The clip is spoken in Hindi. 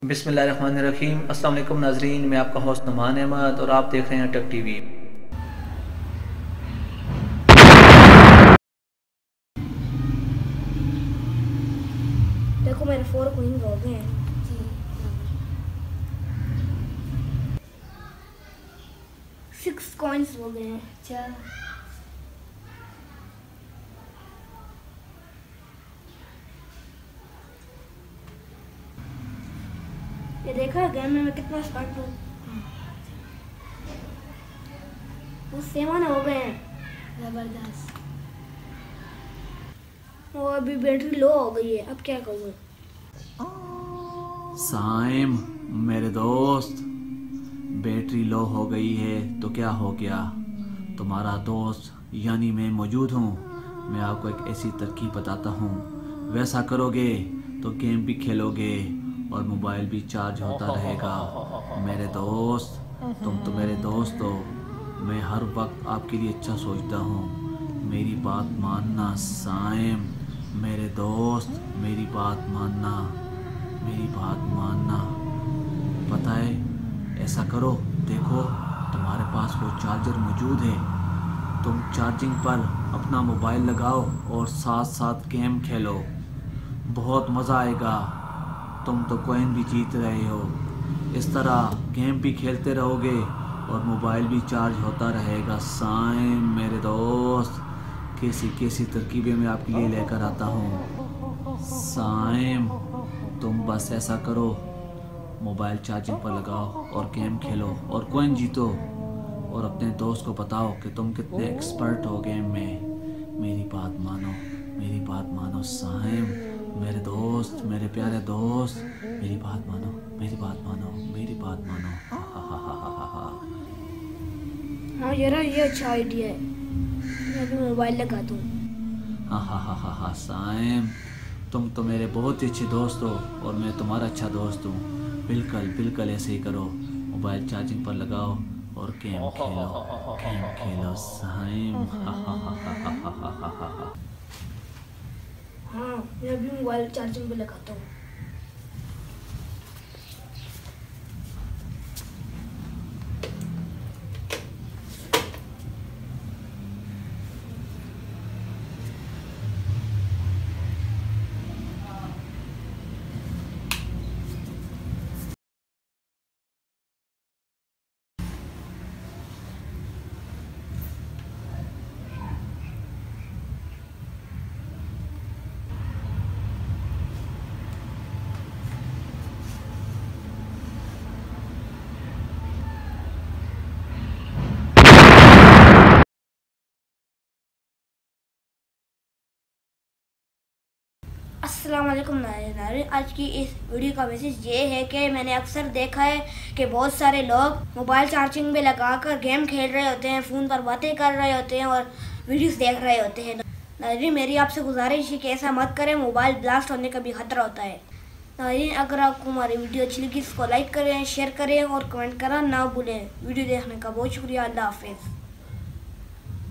बिस्मिल्लाहिर्रहमानिर्रहीम। अस्सलाम वालेकुम नाजरीन, मैं आपका होस्ट नुमान अहमद और आप देख रहे हैं टेक टीवी। देखो मेरे 4 कोइंस हो गए हैं। 6 कॉइन्स हो गए हैं। अच्छा, ये देखा है गेम में मैं कितना स्मार्ट हूँ। वो 7 हो गए हैं। जबरदस्त। वो अभी बैटरी लो हो गई है, अब क्या करूँ। साइम मेरे दोस्त, बैटरी लो हो गई है तो क्या हो गया, तुम्हारा दोस्त यानी मैं मौजूद हूँ। मैं आपको एक ऐसी तरकीब बताता हूँ, वैसा करोगे तो गेम भी खेलोगे और मोबाइल भी चार्ज होता रहेगा। मेरे दोस्त, तुम तो मेरे दोस्त हो, मैं हर वक्त आपके लिए अच्छा सोचता हूँ। मेरी बात मानना साइम, मेरे दोस्त, मेरी बात मानना, मेरी बात मानना। पता है, ऐसा करो, देखो तुम्हारे पास वो चार्जर मौजूद है, तुम चार्जिंग पर अपना मोबाइल लगाओ और साथ साथ गेम खेलो, बहुत मज़ा आएगा। तुम तो कॉइन भी जीत रहे हो, इस तरह गेम भी खेलते रहोगे और मोबाइल भी चार्ज होता रहेगा। साइम मेरे दोस्त, कैसी कैसी तरकीबें मैं आपके लिए लेकर आता हूँ। साइम तुम बस ऐसा करो, मोबाइल चार्जिंग पर लगाओ और गेम खेलो और कॉइन जीतो और अपने दोस्त को बताओ कि तुम कितने एक्सपर्ट हो गेम में। मेरी बात मानो, मेरी बात मानो साइम, मेरे दोस्त, मेरे प्यारे दोस्त, मेरी बात मानो, मेरी बात मानो, मेरी बात मानो। हा हा हा हा हा हा। हाँ यार, ये अच्छा आइडिया है। मैं अभी मोबाइल लगा दूँ। हा हा हा हा हा। साइम तुम तो मेरे बहुत ही अच्छे दोस्त हो और मैं तुम्हारा अच्छा दोस्त हूँ। बिल्कुल बिल्कुल ऐसे ही करो, मोबाइल चार्जिंग पर लगाओ और गेम खेलो, गेम खेलो साइम। हा हा हा हा हा हा हा हा हा। हाँ, मैं अभी मोबाइल चार्जिंग पे लगाता हूँ। अस्सलाम वालेकुम नाज़रीन, आज की इस वीडियो का मैसेज ये है कि मैंने अक्सर देखा है कि बहुत सारे लोग मोबाइल चार्जिंग में लगाकर गेम खेल रहे होते हैं, फ़ोन पर बातें कर रहे होते हैं और वीडियोस देख रहे होते हैं। नाज़रीन, मेरी आपसे गुजारिश है कि ऐसा मत करें, मोबाइल ब्लास्ट होने का भी खतरा होता है। नाज़रीन, अगर आपको हमारी वीडियो अच्छी लगी इसको लाइक करें, शेयर करें और कमेंट करना ना भूलें। वीडियो देखने का बहुत शुक्रिया। अल्लाह हाफिज़।